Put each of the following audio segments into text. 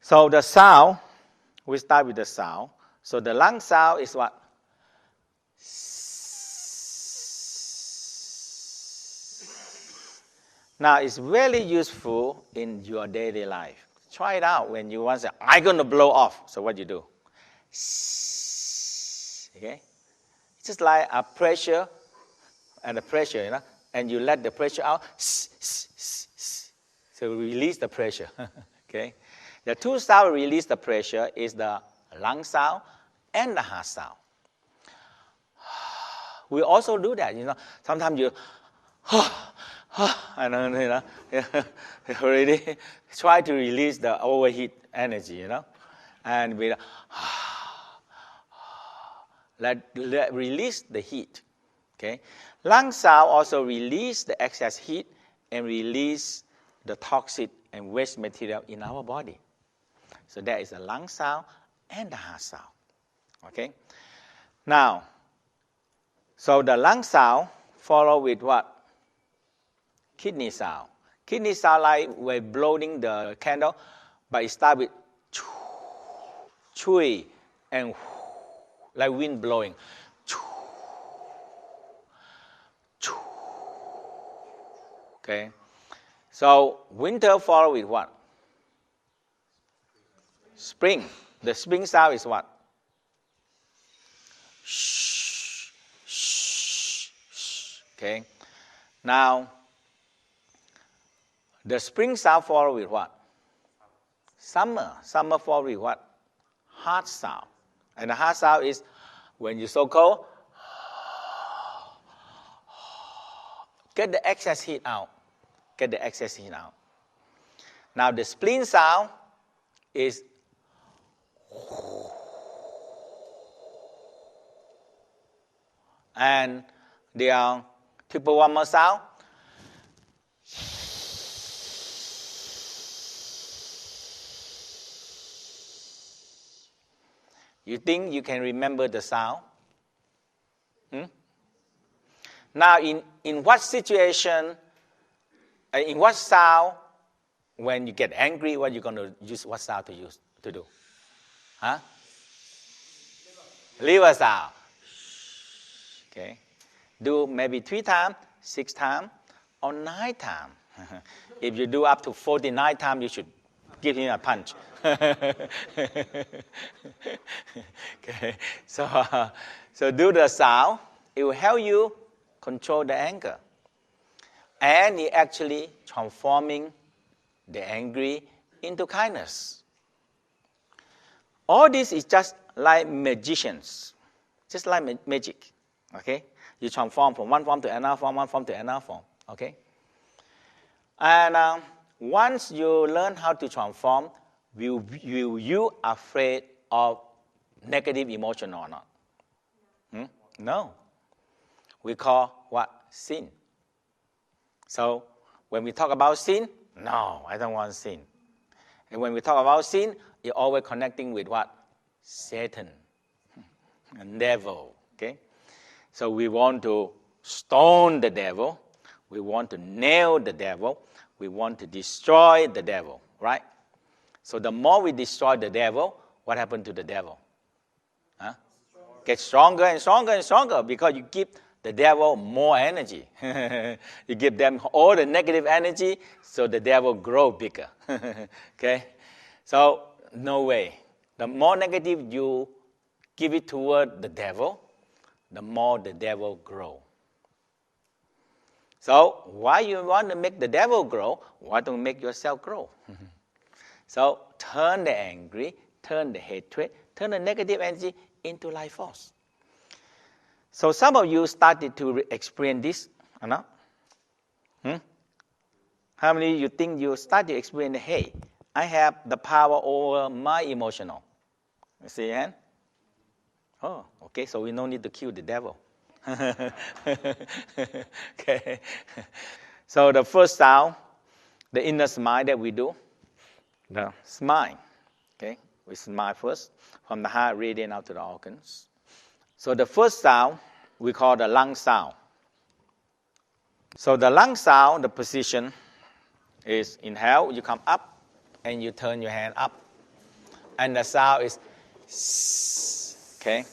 So the sound, we start with the sound. So the lung sound is what? Now, it's very useful in your daily life. Try it out when you want to say, I'm going to blow off. So what you do? Okay? It's just like a pressure and a pressure, you know, and you let the pressure out. So release the pressure. Okay? The two sounds release the pressure is the lung sound and the heart sound. We also do that, you know. Sometimes you, and then, you know, already try to release the overheat energy, you know, and we release the heat. Okay, lung sound also release the excess heat and release the toxic and waste material in our body. So that is the lung sound and the heart sound. Okay, now, so the lung sound follow with what? Kidney sound. Kidney sound like we're blowing the candle, but it starts with chui and like wind blowing. Okay. So winter follow with what? Spring. The spring sound is what? Okay. Now, the spring sound follow with what? Summer. Summer follow with what? Heart sound. And the heart sound is when you're so cold, get the excess heat out. Get the excess heat out. Now the spleen sound is and the triple warmer sound. You think you can remember the sound? Now, in what situation, in what sound, when you get angry, what you're going to use, what sound to do? Huh? Liver sound. Okay. Do maybe 3 times, 6 times, or 9 times. If you do up to 49 times, you should give him a punch. Okay. So do the sound. It will help you control the anger. And it actually transforming the angry into kindness. All this is just like magicians. Just like magic. Okay? You transform from one form to another form, one form to another form. Okay? And once you learn how to transform, will you afraid of negative emotion or not? No. We call what? Sin. So when we talk about sin, no, I don't want sin. And when we talk about sin, you're always connecting with what? Satan, and devil. Okay? So we want to stone the devil. We want to nail the devil. We want to destroy the devil, right? So the more we destroy the devil, what happened to the devil? Huh? Get stronger and stronger and stronger because you give the devil more energy. You give them all the negative energy, so the devil grow bigger. Okay? So no way. The more negative you give it toward the devil, the more the devil grow. So why you want to make the devil grow? Why don't you make yourself grow? So turn the angry, turn the hatred, turn the negative energy into life force. So some of you started to experience this, or not? How many of you think you started to experience, hey, I have the power over my emotional? You see your hand? Oh, okay, so we no need to kill the devil. Okay. So the first sound, the inner smile that we do, the smile. Okay, we smile first, from the heart radiate out to the organs. So the first sound we call the lung sound. So the lung sound, the position is inhale, you come up and you turn your hand up and the sound is S. Okay?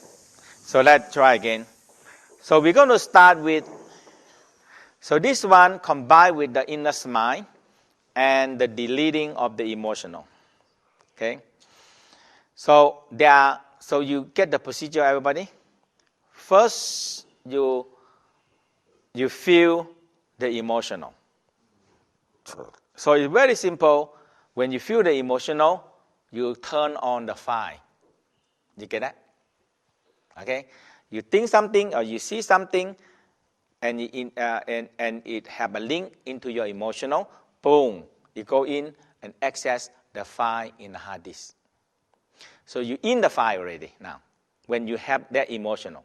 So let's try again. So we're going to start with, so this one combined with the inner smile and the deleting of the emotional. Okay? So you get the procedure, everybody. First, you feel the emotional. So it's very simple. When you feel the emotional, you turn on the fire. You get that? Okay? You think something or you see something, and it have a link into your emotional. Boom! You go in and access the file in the hard disk. So you're in the file already now. When you have that emotional.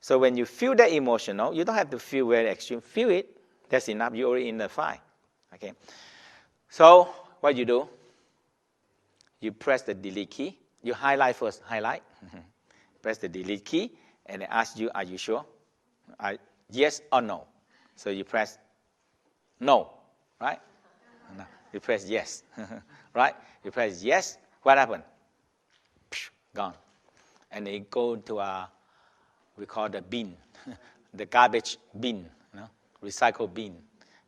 So when you feel that emotional, you don't have to feel very extreme. Feel it. That's enough. You're already in the file. Okay. So what you do? You press the delete key. You highlight first. Highlight. Press the delete key, and it asks you, "Are you sure? Yes or no?" So you press no, right? No. You press yes, right? You press yes. What happened? Gone, and it go to we call the bin, the garbage bin, recycle bin.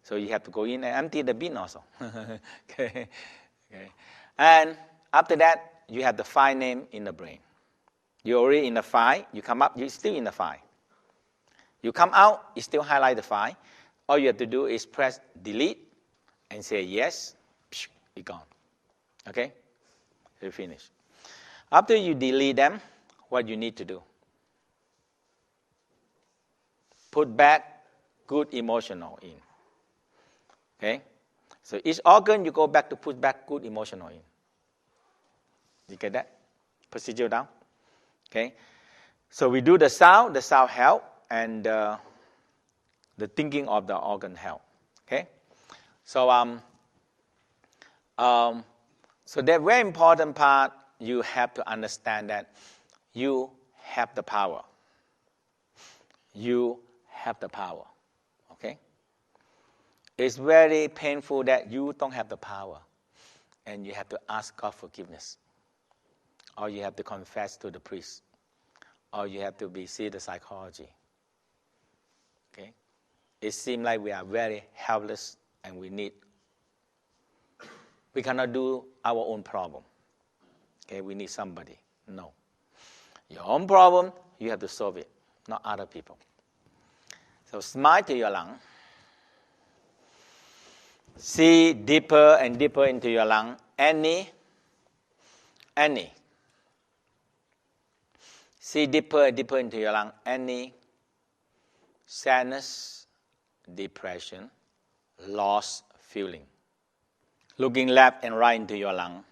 So you have to go in and empty the bin also. Okay. And after that, you have the file name in the brain. You're already in the file. You come up, you're still in the file. You come out, you still highlight the file. All you have to do is press delete and say yes. It's gone. Okay? You finish. After you delete them, what you need to do? Put back good emotional in. Okay? So each organ you go back to put back good emotional in. You get that? Procedure down? Okay? So we do the sound help, and the thinking of the organ help. Okay? So so the very important part, you have to understand that you have the power. You have the power. Okay? It's very painful that you don't have the power, and you have to ask God forgiveness, or you have to confess to the priest, or you have to see the psychology. Okay? It seems like we are very helpless, and we cannot do our own problem. Okay? We need somebody. No. Your own problem, you have to solve it, not other people. So smile to your lung. See deeper and deeper into your lung. Any. See deeper and deeper into your lung. Any sadness, depression, lost feeling. Looking left and right into your lung.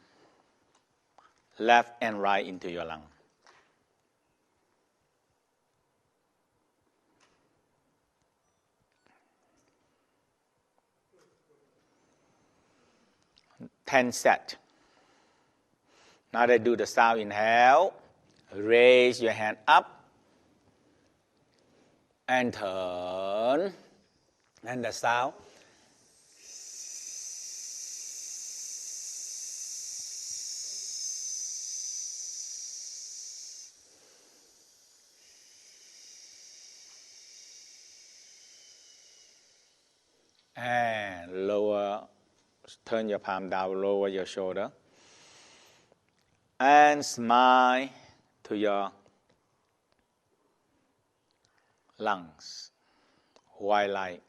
Left and right into your lung. Ten set. Now they do the sound inhale. Raise your hand up and turn. And the sound. And lower, turn your palm down, lower your shoulder. And smile to your lungs. White light.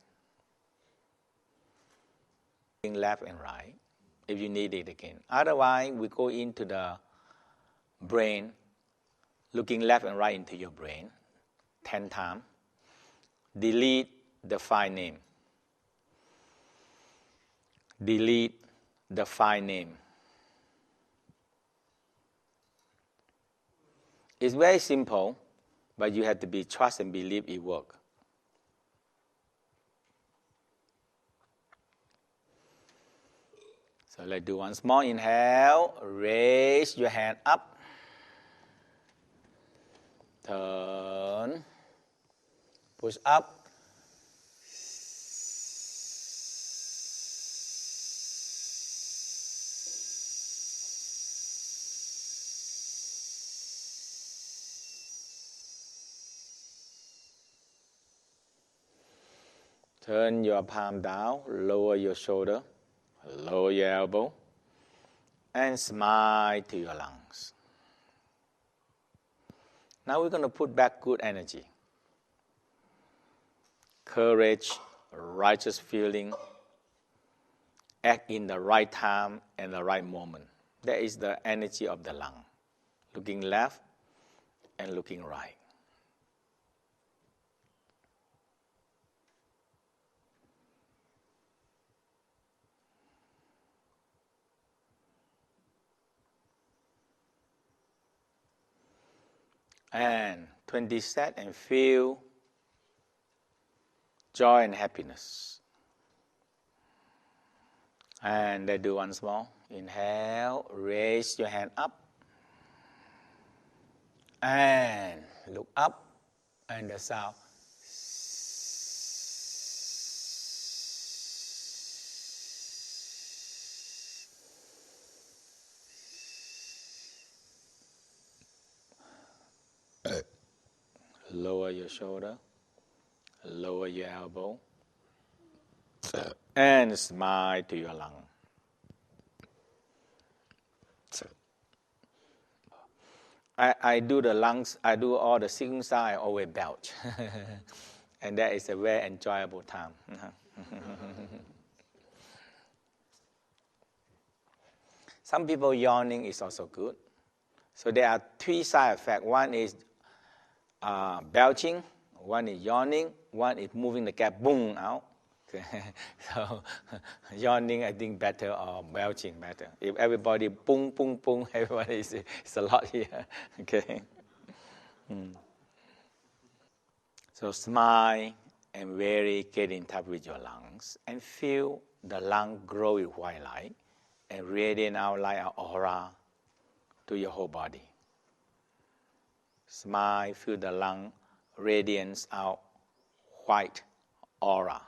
Left and right, if you need it again. Otherwise, we go into the brain, looking left and right into your brain 10 times. Delete the file name. Delete the file name. It's very simple, but you have to be trust and believe it works. So let's do one small inhale. Raise your hand up. Turn. Push up. Turn your palm down, lower your shoulder, lower your elbow, and smile to your lungs. Now we're going to put back good energy, courage, righteous feeling, act in the right time and the right moment. That is the energy of the lung. Looking left and looking right. And 20 set and feel joy and happiness. And let's do once more. Inhale, raise your hand up. And look up. And the sound. Lower your shoulder, lower your elbow, and smile to your lung. I do the lungs, I do all the singing sound, I always belch. And that is a very enjoyable time. Some people yawning is also good. So there are three side effects. One is belching, one is yawning, one is moving the gap, boom, out. Okay. So yawning, I think better, or belching better. If everybody boom, boom, boom, everybody is a lot here. Okay. So smile and really get in touch with your lungs and feel the lung grow with white light and radiate out like an aura to your whole body. Smile, feel the lung radiance out white aura.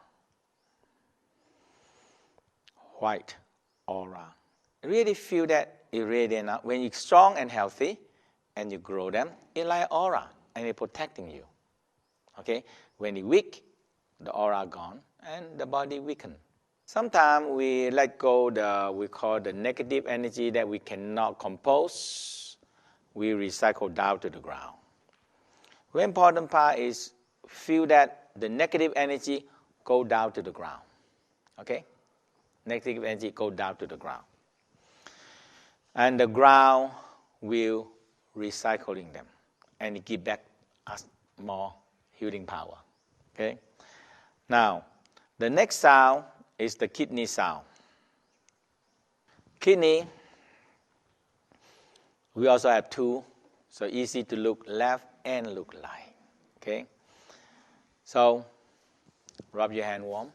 White aura. Really feel that it radiates out. When you're strong and healthy and you grow them, it's like aura and it's protecting you. Okay? When you're weak, the aura gone and the body weaken. Sometimes we let go we call the negative energy that we cannot compose. We recycle down to the ground. Very important part is feel that the negative energy go down to the ground. Okay? Negative energy go down to the ground. And the ground will recycling them and give back us more healing power. Okay? Now, the next sound is the kidney sound. Kidney, we also have two, so easy to look left and look right. Okay? So, rub your hand warm.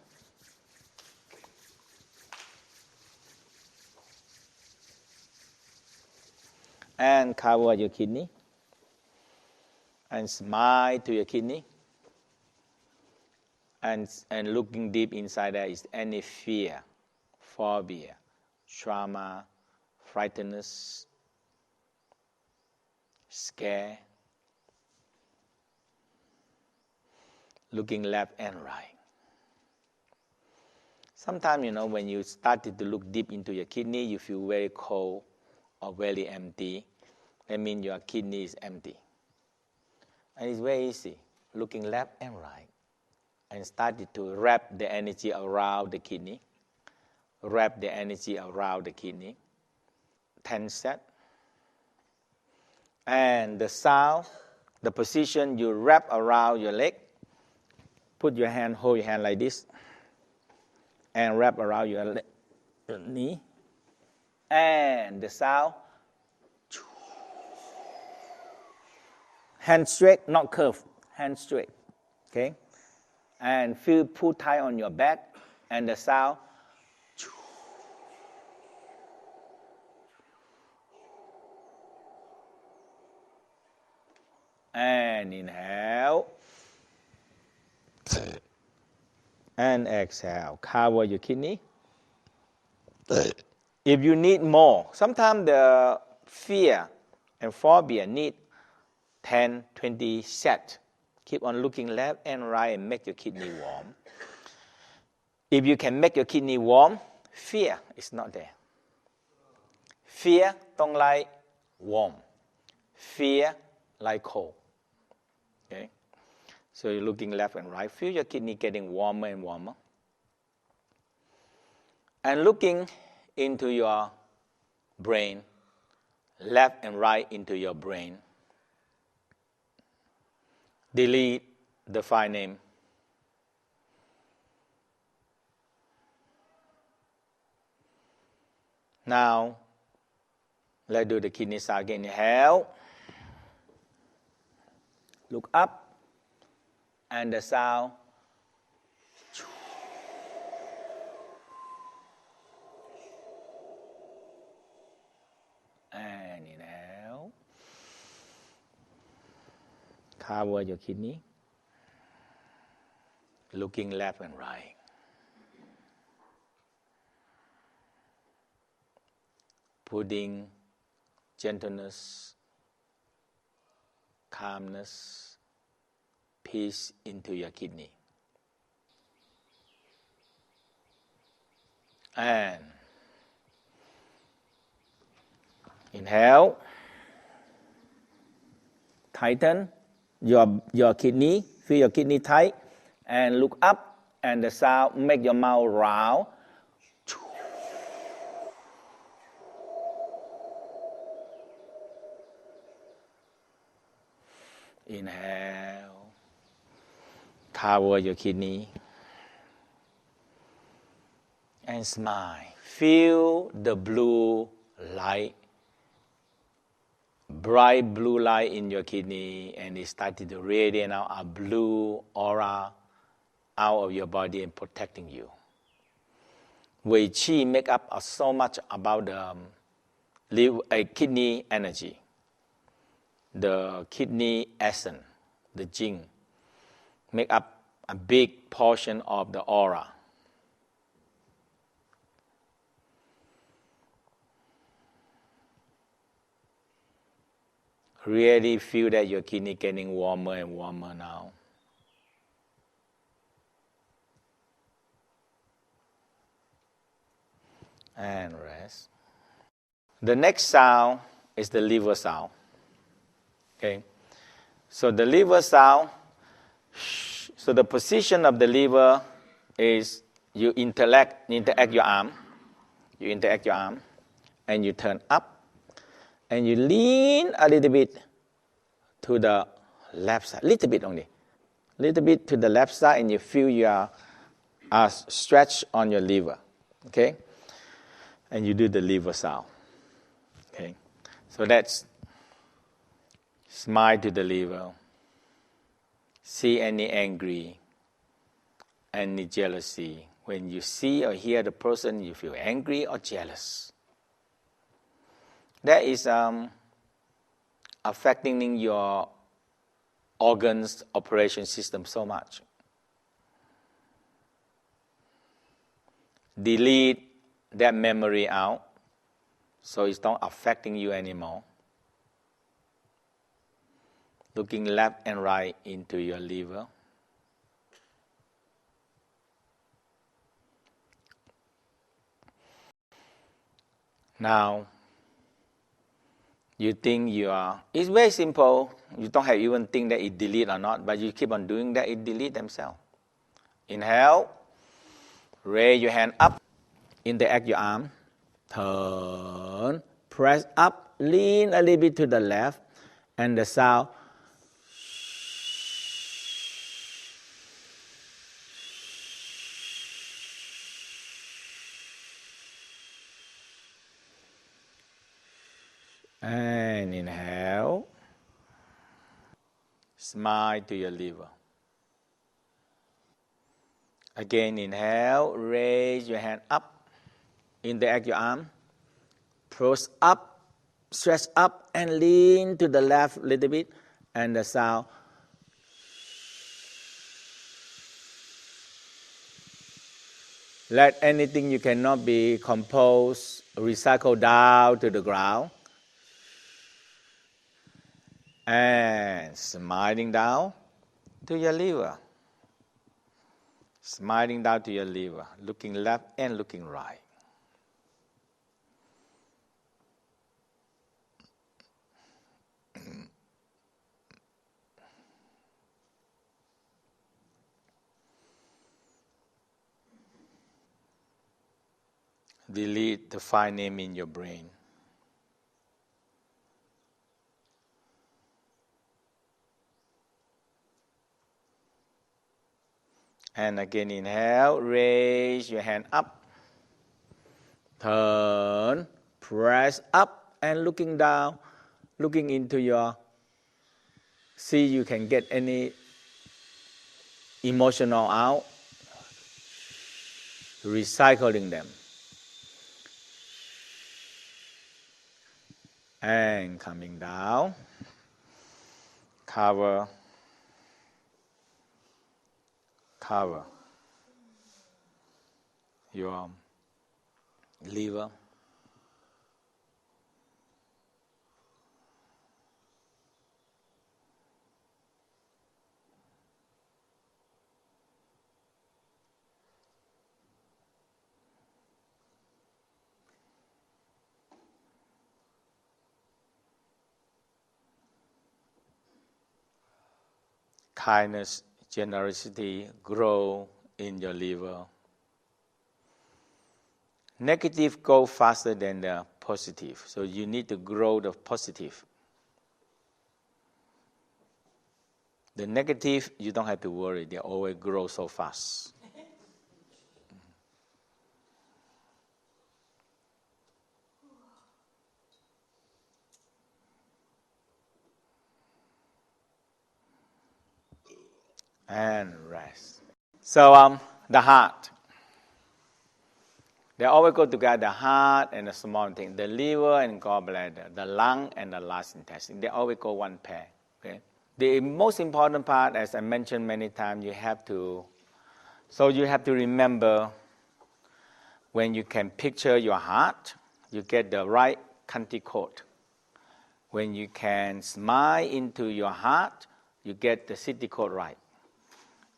And cover your kidney. And smile to your kidney. And looking deep inside there is any fear, phobia, trauma, frightenness, scare. Looking left and right. Sometimes, when you started to look deep into your kidney, you feel very cold or very empty. That means your kidney is empty. And it's very easy, looking left and right. And started to wrap the energy around the kidney. Wrap the energy around the kidney. 10 sets. And the sound, the position you wrap around your leg, hold your hand like this, and wrap around your knee. And the sound, hand straight, not curved, hand straight. Okay? And feel pull tight on your back, and the sound. And inhale. And exhale. Cover your kidney. If you need more, sometimes the fear and phobia need 10-20 sets. Keep on looking left and right and make your kidney warm. If you can make your kidney warm, fear is not there. Fear don't like warm. Fear like cold. Okay? So you're looking left and right. Feel your kidney getting warmer and warmer. And looking into your brain, left and right into your brain. Delete the file name. Now, let's do the kidney sound again. Inhale. Look up. And the sound. And inhale. Cover your kidney. Looking left and right. Putting gentleness, calmness, peace into your kidney. And inhale. Tighten your kidney. Feel your kidney tight. And look up. And the sound, make your mouth round. Inhale. Cover your kidney. And smile. Feel the blue light. Bright blue light in your kidney. And it started to radiate out a blue aura out of your body and protecting you. Wei Qi make up so much about the kidney energy. The kidney essence, the Jing, make up a big portion of the aura. Really feel that your kidney getting warmer and warmer now. And rest. The next sound is the liver sound. Okay, so the liver sound, so the position of the liver is you interact your arm, and you turn up, and you lean a little bit to the left side, little bit only, little bit to the left side, and you feel your stretch on your liver, okay, and you do the liver sound, okay, so that's. Smile to the liver. See any angry, any jealousy. When you see or hear the person, you feel angry or jealous. That is affecting your organs, operation system so much. Delete that memory out so it's not affecting you anymore. Looking left and right into your liver. Now, you think it's very simple. You don't have even think that it delete or not, but you keep on doing that, it delete themselves. Inhale, raise your hand up, interact your arm, turn, press up, lean a little bit to the left, and the sound. And inhale. Smile to your liver. Again, inhale. Raise your hand up. Interact your arm. Press up. Stretch up and lean to the left a little bit. And the sound. Let anything you cannot be composed, recycle down to the ground. And smiling down to your liver. Smiling down to your liver, looking left and looking right. Delete the file name in your brain. And again, inhale, raise your hand up. Turn, press up and looking down, looking into your, see you can get any emotional out, recycling them. And coming down, cover your liver. Kindness, generosity grow in your liver. Negative go faster than the positive, so you need to grow the positive. The negative, you don't have to worry, they always grow so fast. And rest. So the heart. They always go together, the heart and the small thing, the liver and gallbladder, the lung and the large intestine. They always go one pair. Okay? The most important part, as I mentioned many times, you have to remember when you can picture your heart, you get the right country code. When you can smile into your heart, you get the city code right.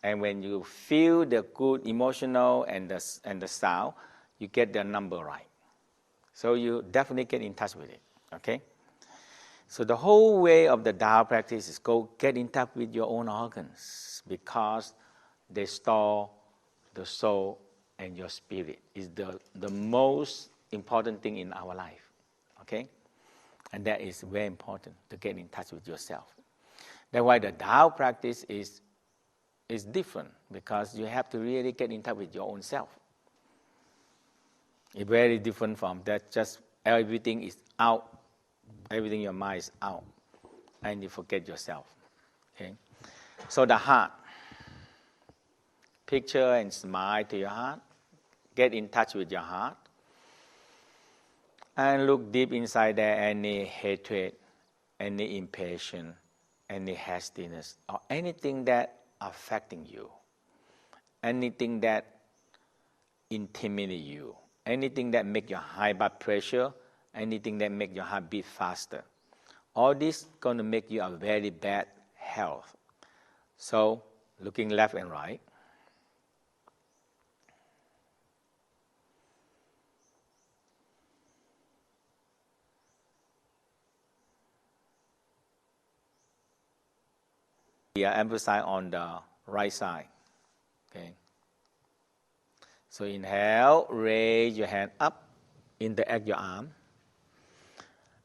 And when you feel the good emotional and the sound, you get the number right. So you definitely get in touch with it, okay? So the whole way of the Tao practice is go get in touch with your own organs because they store the soul and your spirit. Is the most important thing in our life, okay? And that is very important to get in touch with yourself. That's why the Tao practice is different because you have to really get in touch with your own self. It's very different from that, just everything is out, everything in your mind is out, and you forget yourself. Okay? So the heart, picture and smile to your heart, get in touch with your heart, and look deep inside there, any hatred, any impatience, any hastiness, or anything that affecting you, anything that intimidates you, anything that make your high blood pressure, anything that make your heart beat faster. All this going to make you a very bad health. So looking left and right. We are emphasizing on the right side. Okay. So inhale, raise your hand up, interact your arm,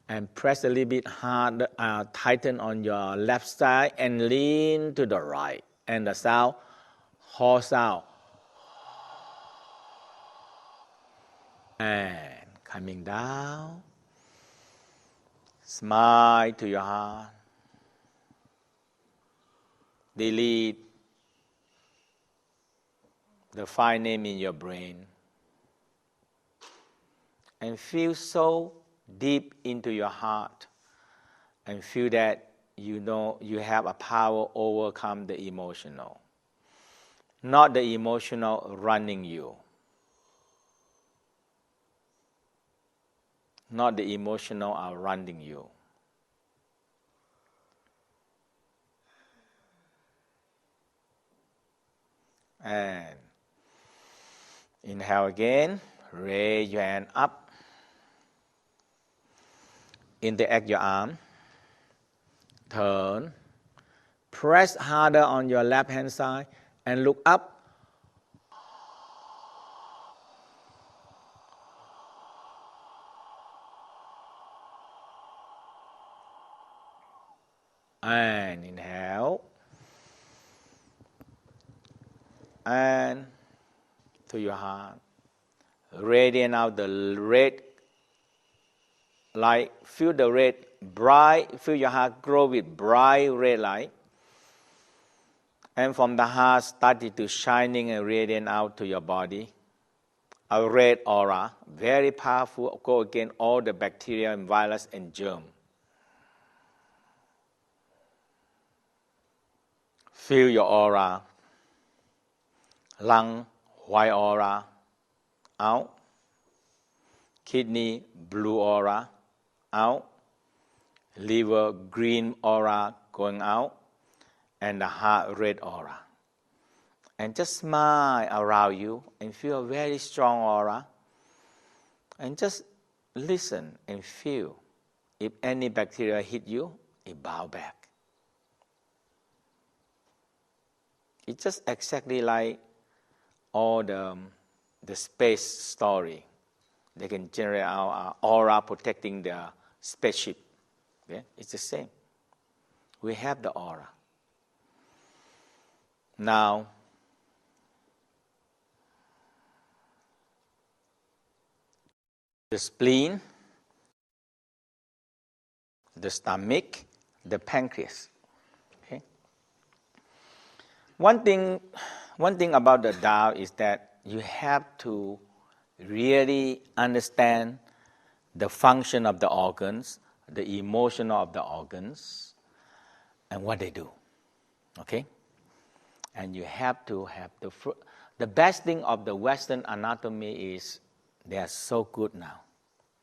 and press a little bit hard, tighten on your left side and lean to the right. And the sound, hold sound. And coming down, smile to your heart. Delete the file name in your brain. And feel so deep into your heart and feel that you know you have a power overcome the emotional. Not the emotional running you. Not the emotional are running you. And Inhale again. Raise your hand up. Interact your arm. Turn. Press harder on your left hand side and look up. And inhale. And to your heart. Radiate out the red light. Feel the red bright. Feel your heart grow with bright red light. And from the heart started to shining and radiate out to your body. A red aura, very powerful, go against all the bacteria and virus and germ. Feel your aura. Lung, white aura, out. Kidney, blue aura, out. Liver, green aura going out. And the heart, red aura. And just smile around you and feel a very strong aura. And just listen and feel. If any bacteria hit you, it bow back. It's just exactly like all the space story. They can generate our aura protecting the spaceship. Okay? It's the same. We have the aura. Now, the spleen, the stomach, the pancreas. Okay? One thing about the Tao is that you have to really understand the function of the organs, the emotion of the organs, and what they do. Okay? And you have to have the best thing of the Western anatomy is they are so good now.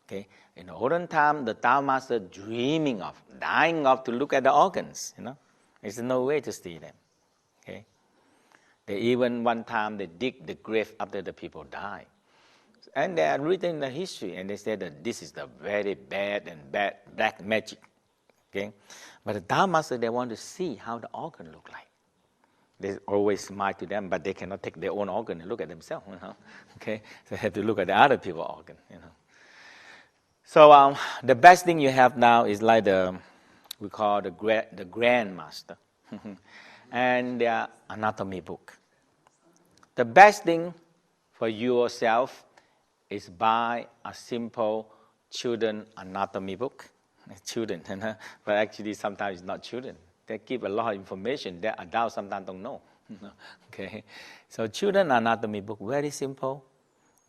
Okay? In the olden time, the Tao master dreaming of, dying of to look at the organs. There's no way to see them. Okay? They even one time they dig the grave after the people die. And they are written in the history, and they say that this is the very bad black magic. Okay? But the Tao master, they want to see how the organ look like. They always smile to them, but they cannot take their own organ and look at themselves. Okay, so they have to look at the other people's organ. So the best thing you have now is like we call the grandmaster, and their anatomy book. The best thing for yourself is buy a simple children anatomy book. Children, but actually sometimes it's not children. They give a lot of information that adults sometimes don't know. Okay, so children anatomy book, very simple,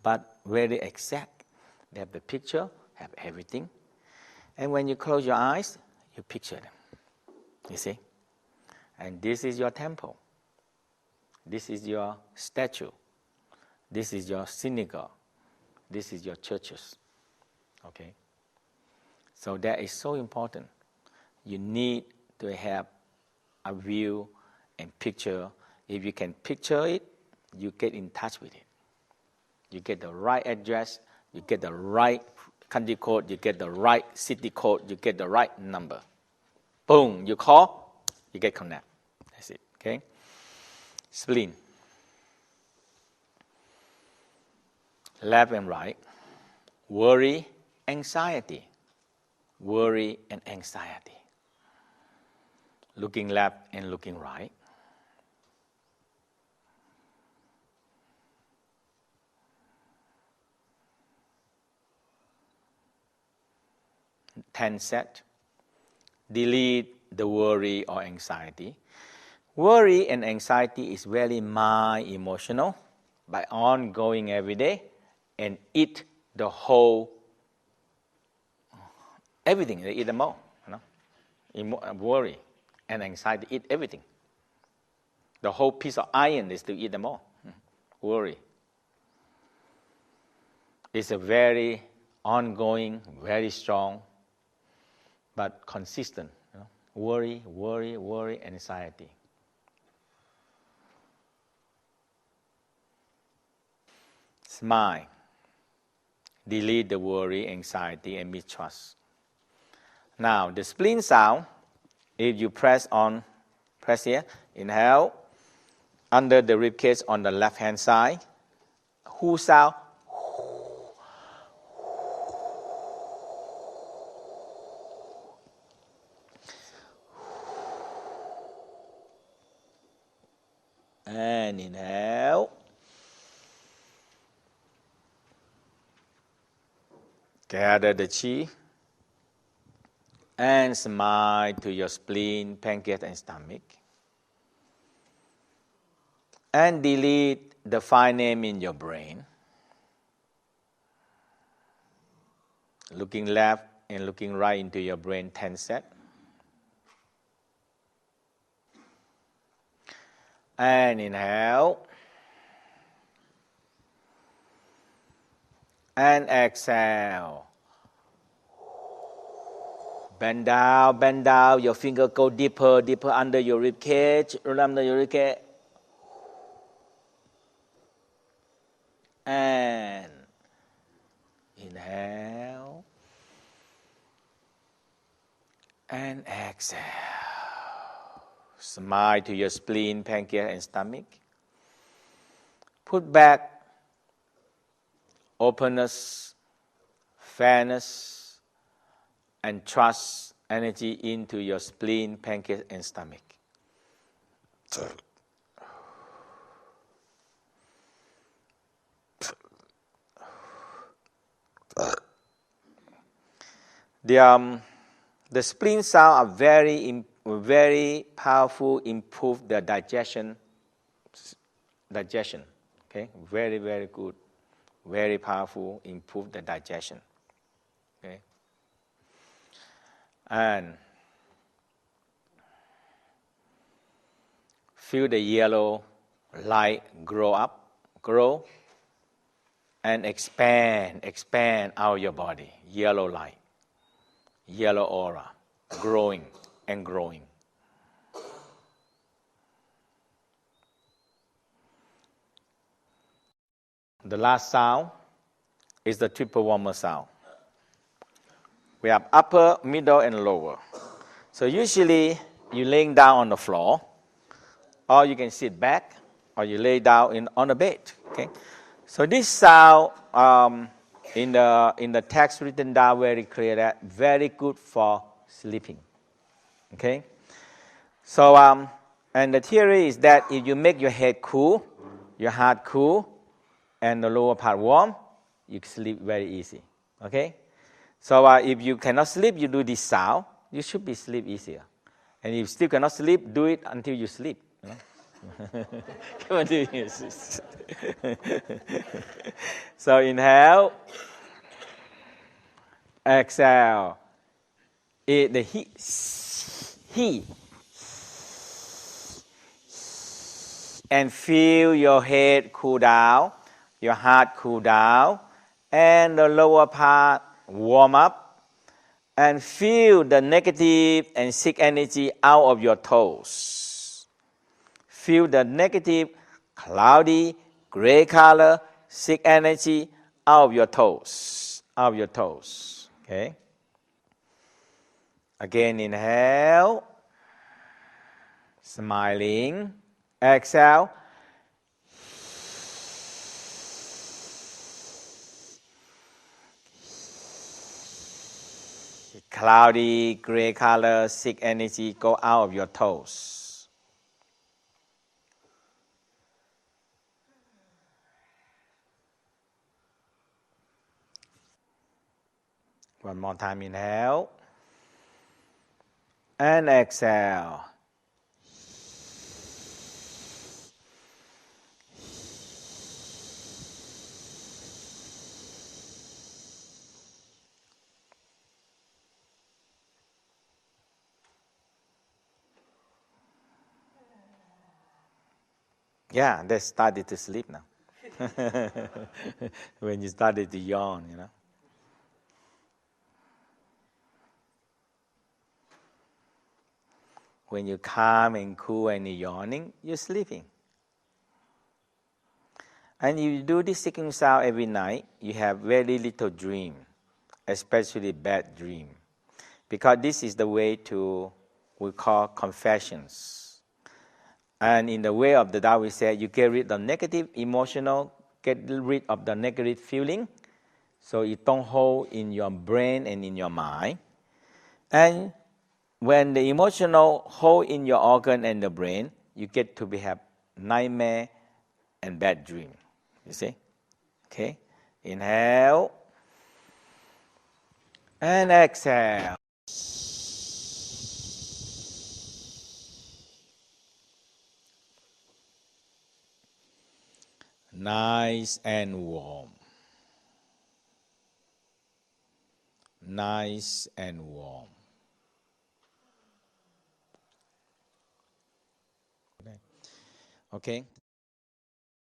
but very exact. They have the picture, have everything. And when you close your eyes, you picture them. You see? And this is your temple. This is your statue. This is your synagogue. This is your churches. Okay? So that is so important. You need to have a view and picture. If you can picture it, you get in touch with it. You get the right address, you get the right country code, you get the right city code, you get the right number. Boom, you call, you get connect. That's it, okay? Spleen. Left and right. Worry, anxiety. Worry and anxiety. Looking left and looking right. Ten set. Delete the worry or anxiety. Worry and anxiety is very mind emotional, by ongoing every day and eat the whole, everything, they eat them all. Worry and anxiety eat everything. The whole piece of iron is to eat them all. Worry. It's a very ongoing, very strong, but consistent. Worry, anxiety. Smile. Delete the worry, anxiety, and mistrust. Now, the spleen sound, if you press here, inhale, under the ribcage on the left-hand side, who sound? And inhale. Gather the chi. And smile to your spleen, pancreas, and stomach. And delete the five names in your brain. Looking left and looking right into your brain 10 sets. And inhale. And exhale. Bend down. Your finger go deeper under your rib cage. Under your rib cage. And inhale. And exhale. Smile to your spleen, pancreas, and stomach. Put back openness, fairness, and trust energy into your spleen, pancreas, and stomach. The spleen sound are very powerful, improve the digestion. Okay, very good, very powerful, improve the digestion. Okay, and feel the yellow light grow, and expand out your body. Yellow light, yellow aura, growing and growing. The last sound is the triple warmer sound. We have upper, middle, and lower. So usually you laying down on the floor, or you can sit back, or you lay down on the bed. Okay. So this sound in the text written down very clear that very good for sleeping. Okay. So and the theory is that if you make your head cool, your heart cool, and the lower part warm, you sleep very easy. Okay? So if you cannot sleep, you do this sound, you should be sleep easier. And if you still cannot sleep, do it until you sleep. Come on, do it. So inhale, exhale. The he. And feel your head cool down. Your heart cool down, and the lower part warm up, and feel the negative and sick energy out of your toes. Feel the negative, cloudy, gray color, sick energy out of your toes. Okay. Again, inhale, smiling, exhale. Cloudy, gray color, sick energy go out of your toes. One more time, inhale. And exhale. Yeah, they started to sleep now. When you started to yawn, When you're calm and cool and you're yawning, you're sleeping. And if you do this ticking sound every night, you have very little dream, especially bad dream. Because this is the way to, we call confessions. And in the way of the Tao, we say you get rid of negative emotional, get rid of the negative feeling, so you don't hold in your brain and in your mind. And when the emotional hold in your organ and the brain, you get to have nightmare and bad dream. You see? Okay. Inhale. And exhale. Nice and warm. Nice and warm. Okay.